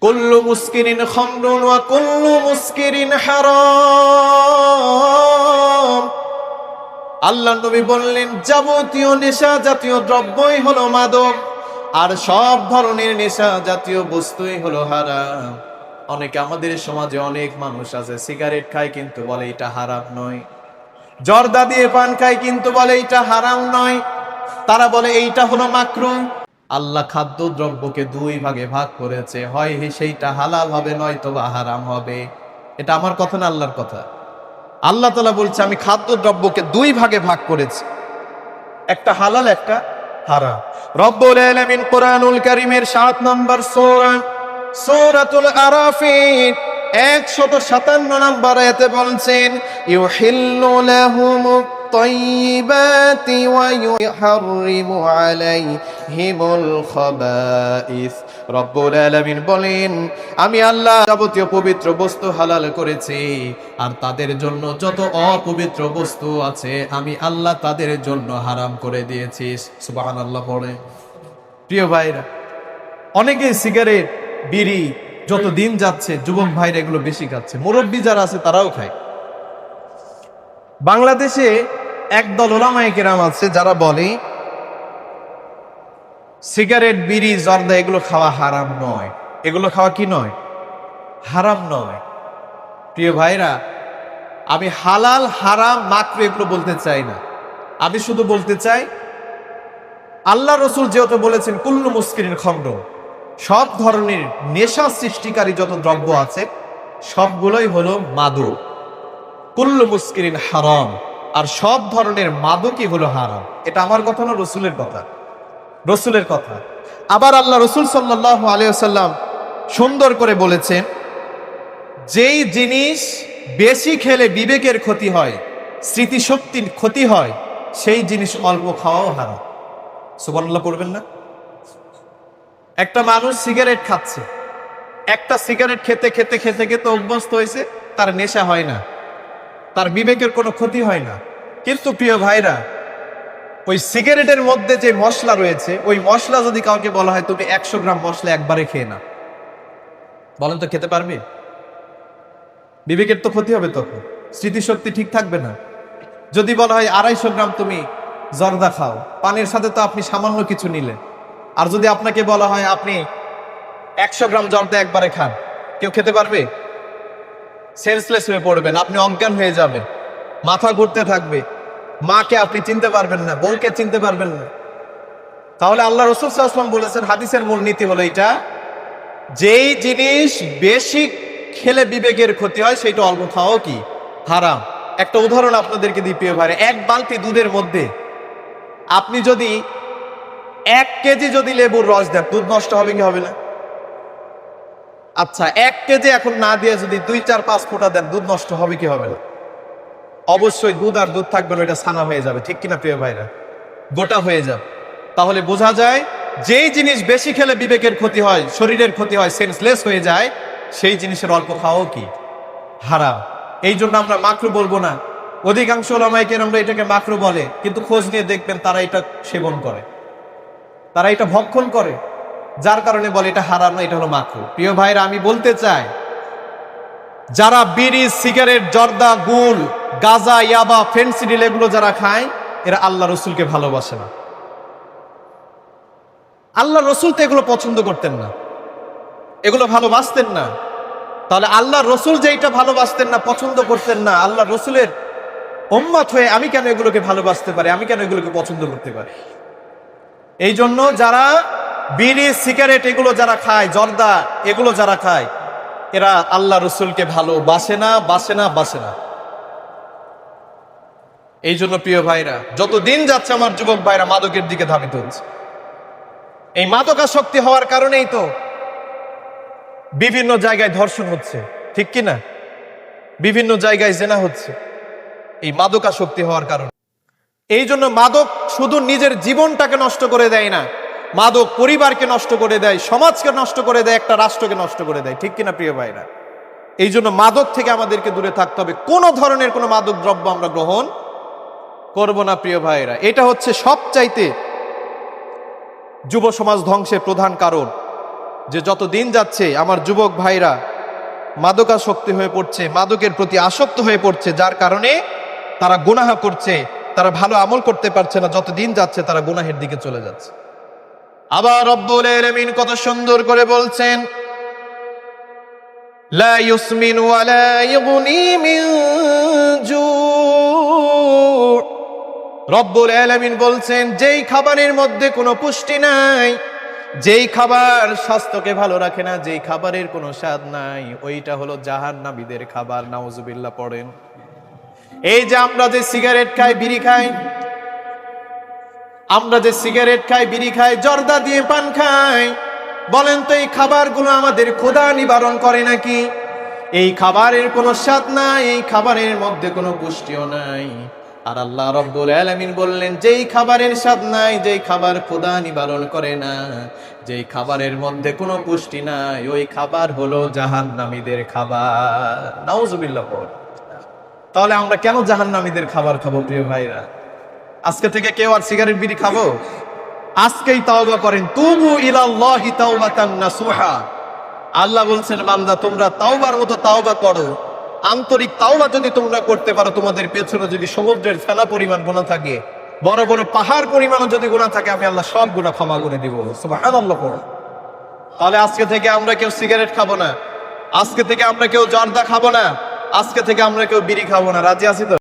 কুল্লু মুস্কিরিন খামরুন ওয়া কুল্লু মুস্কিরিন হারাম। আল্লাহ নবী বললেন, যাবতীয় নেশা জাতীয় দ্রব্যই হলো মাদক, আর সব ধরনের নেশা জাতীয় বস্তুই হলো হারাম। অনেকে আমাদের সমাজে অনেক মানুষ আছে, সিগারেট খায় কিন্তু বলে এটা হারাম নয়, জর্দা দিয়ে পান খায় কিন্তু বলে এটা হারাম নয়, তারা বলে এইটা হলো মাকরুহ। আল্লাহ খাদ্য দ্রব্যকে দুই ভাগে ভাগ করেছে, হয় সেইটা হালাল হবে নয়তো বা হারাম হবে। এটা আমার কথা না, আল্লাহর কথা। আল্লাহ তাআলা বলছে আমি খাদ্য দ্রব্যকে দুই ভাগে ভাগ করেছি, একটা হালাল একটা হারাম। রব্বুল আলামিন কোরআনুল কারীমের 7 নম্বর সূরা সূরাতুল আরাফের 157 নম্বর আয়াতে বলছেন, ইউহিল্লু লাহুমুত তাইয়্যিবাতি ওয়া ইউহাররিমু আলাইহিমুল খাবাইস। রব্বুল আলামিন বলেন, আমি আল্লাহ যাবতীয় পবিত্র বস্তু হালাল করেছি, আর তাদের জন্য যত অপবিত্র বস্তু আছে আমি আল্লাহ তাদের জন্য হারাম করে দিয়েছি। সুবহানাল্লাহ পড়ে। প্রিয় ভাইরা, অনেকে সিগারেট বিড়ি যত দিন যাচ্ছে যুবক ভাইরা এগুলো বেশি খাচ্ছে, মুরব্বী যারা আছে তারাও খায়। বাংলাদেশে একদল ওলামায়ে কেরাম আছে যারা বলে সিগারেট বিড়ি জর্দা এগুলো খাওয়া হারাম নয়। এগুলো খাওয়া কি নয়? হারাম নয়। প্রিয় ভাইরা, আমি হালাল হারাম মাকরুহ এগুলো বলতে চাই না, আমি শুধু বলতে চাই আল্লাহ রসুল যেহেতু বলেছেন কুল্লু মুস্কিরিন খামরুন, সব ধরনের নেশা সৃষ্টিকারী যত দ্রব্য আছে সবগুলোই হলো মাদক। কুল্লু মুস্কিরিন হারাম, আর সব ধরনের মাদকই হলো হারাম। এটা আমার কথা না, রসুলের কথা, রসুলের কথা। আবার আল্লাহ রসুল সাল্লাল্লাহু আলাইহি ওয়াসাল্লাম সুন্দর করে বলেছেন, যেই জিনিস বেশি খেলে বিবেকের ক্ষতি হয়, স্মৃতিশক্তির ক্ষতি হয়, সেই জিনিস অল্প খাওয়াও হারাম। সুবহানাল্লাহ পড়বেন না? একটা মানুষ সিগারেট খাচ্ছে, একটা সিগারেট খেতে খেতে খেতে খেতে অভ্যস্ত হয়েছে, তার নেশা হয় না, তার বিবেকের কোনো ক্ষতি হয় না। কিন্তু প্রিয় ভাইরা, ওই সিগারেটের মধ্যে যে মশলা রয়েছে, ওই মশলা যদি কাউকে বলা হয় তুমি 100 গ্রাম মশলা একবারে খেয়ে না, বলেন তো খেতে পারবে? বিবেকের তো ক্ষতি হবে, তখন স্মৃতিশক্তি ঠিক থাকবে না। যদি বলা হয় 250 গ্রাম তুমি জর্দা খাও, পানির সাথে তো আপনি সামান্য কিছু নিলেন। আর যদি আপনাকে বলা হয় আপনি 100 গ্রাম জর্দা একবারে খান, কেউ খেতে পারবে? সেন্সলেস হয়ে পড়বেন, আপনি অজ্ঞান হয়ে যাবেন, মাথা ঘুরতে থাকবে, মাকে আপনি চিনতে পারবেন না, বোনকে চিনতে পারবেন না। তাহলে আল্লাহ রাসূল সাল্লাল্লাহু আলাইহি ওয়াসাল্লাম বলেছেন, হাদিসের মূল নীতি হলো এটা, যেই জিনিস বেশি খেলে বিবেকের ক্ষতি হয় সেটা অল্প খাওয়াও কি হারাম। একটা উদাহরণ আপনাদেরকে দিই প্রিয় ভাই, 1 বালতি দুধের মধ্যে আপনি যদি 1 কেজি যদি লেবুর রস দেন, দুধ নষ্ট হবে কি হবে না? আচ্ছা, 1 কেজি এখন না দিয়ে যদি 2, 4, 5 ফোঁটা দেন, দুধ নষ্ট হবে কি হবে না? অবশ্যই দুধ আর দুধ থাকবে না, এটা ছানা হয়ে যাবে, ঠিক কিনা প্রিয় ভাইরা? গোটা হয়ে যাবে। তাহলে বোঝা যায় যেই জিনিস বেশি খেলে বিবেকের ক্ষতি হয়, শরীরের ক্ষতি হয়, সেন্সলেস হয়ে যায়, সেই জিনিসের অল্প খাওয়াও কি হারাম। এই জন্য আমরা মাকরুহ বলবো না। অধিকাংশ ওলামায়ে কেরামরা এটাকে মাকরুহ বলে, কিন্তু খোঁজ নিয়ে দেখবেন তারা এটা সেবন করে, তারা এটা ভক্ষণ করে, যার কারণে বলে এটা হারাম না, এটা হলো মাকরুহ। প্রিয় ভাইরা, আমি বলতে চাই, যারা বিড়ি সিগারেট জর্দা গুল গাঁজা ইয়াবা ফেন্সিডিল এগুলো যারা খায়, এরা আল্লাহ রসুলকে ভালোবাসে না। আল্লাহ রসুল তো এগুলো পছন্দ করতেন না, এগুলো ভালোবাসতেন না। তাহলে আল্লাহ রসুল যে এটা ভালোবাসতেন না, পছন্দ করতেন না, আল্লাহ রসুলের উম্মত হয়ে আমি কেন এগুলোকে ভালোবাসতে পারি, আমি কেন এগুলোকে পছন্দ করতে পারি? এই জন্য যারা বিড়ি সিগারেট এগুলো যারা খায়, জর্দা এগুলো যারা খায়, এরা আল্লাহ রসুলকে ভালোবাসে না, বাসে না, বাসে না। এই জন্য প্রিয় ভাইরা, যত দিন যাচ্ছে আমার যুবক ভাইরা মাদকের দিকে ধাবিত হচ্ছে। এই মাদকাসক্তি হওয়ার কারণেই তো বিভিন্ন জায়গায় ধর্ষণ হচ্ছে, ঠিক কিনা? বিভিন্ন জায়গায় জেনা হচ্ছে, এই মাদকাসক্তি হওয়ার কারণে। এই জন্য মাদক শুধু নিজের জীবনটাকে নষ্ট করে দেয় না, মাদক পরিবারকে নষ্ট করে দেয়, সমাজকে নষ্ট করে দেয়, একটা রাষ্ট্রকে নষ্ট করে দেয়, ঠিক কিনা প্রিয় ভাইরা? এই জন্য মাদক থেকে আমাদেরকে দূরে থাকতে হবে, কোনো ধরনের কোনো মাদক দ্রব্য আমরা গ্রহণ করব না প্রিয় ভাইরা। এটা হচ্ছে সবচাইতে যুব সমাজ ধ্বংসের প্রধান কারণ। যে যত দিন যাচ্ছে আমার যুবক ভাইরা মাদকাসক্তি হয়ে পড়ছে, মাদকের প্রতি আসক্ত হয়ে পড়ছে, যার কারণে তারা গুনাহ করছে, তারা ভালো আমল করতে পারছে না, যত দিন যাচ্ছে তারা গুনাহের দিকে চলে যাচ্ছে। আবার রব্বুল আলামিন কত সুন্দর করে বলছেন, লা ইউসমিন ওয়া লা ইগনি মিন জু। রব্বুল আলামিন বলছেন, যেই খাবারের মধ্যে কোনো পুষ্টি নাই, যেই খাবার স্বাস্থ্যকে ভালো রাখে না, যেই খাবারের কোনো স্বাদ নাই, ওইটা হলো জাহান্নামীদের খাবার। নাউজুবিল্লাহ পড়েন। এই যে আমরা যে সিগারেট খাই, বিড়ি খাই, আমরা যে সিগারেট খাই, বিড়ি খাই, জর্দা দিয়ে পান খাই, বলেন তো এই খাবারগুলো আমাদের ক্ষুধা নিবারণ করে নাকি? এই খাবারের কোনো স্বাদ নাই, এই খাবারের মধ্যে কোনো পুষ্টিও নাই। আর আল্লাহ রব্বুল আলামিন বললেন, যেই খাবারের স্বাদ নাই, যেই খাবার ক্ষুধা নিবারণ করে না, যেই খাবারের মধ্যে কোনো পুষ্টি নাই, ওই খাবার হলো জাহান্নামীদের খাবার। নাউজুবিল্লাহ। তাহলে আমরা কেন জাহান্নামীদের খাবার খাবো প্রিয় ভাইরা? আজকে থেকে কেউ আর সিগারেট বিড়ি খাবো? আজকেই তাওবা করেন, তুবু ইলাল্লাহি তাওবাতান নাসুহা। আল্লাহ বলছেন, বান্দা তোমরা তাওবার মতো তাওবা করো। আন্তরিক তাওবা যদি তোমরা করতে পারো, তোমাদের পেছনে যদি সমুদ্রের ফেনা পরিমাণ গুনাহ থাকে, বড় বড় পাহাড় পরিমাণও যদি গুনাহ থাকে, আমি আল্লাহ সব গুনাহ ক্ষমা করে দিব। সুবহানাল্লাহ। তাহলে আজকে থেকে আমরা কেউ সিগারেট খাবো না, আজকে থেকে আমরা কেউ জর্দা খাবো না, আজকে থেকে আমরা কেউ বিড়ি খাবো না। রাজি আছি তো?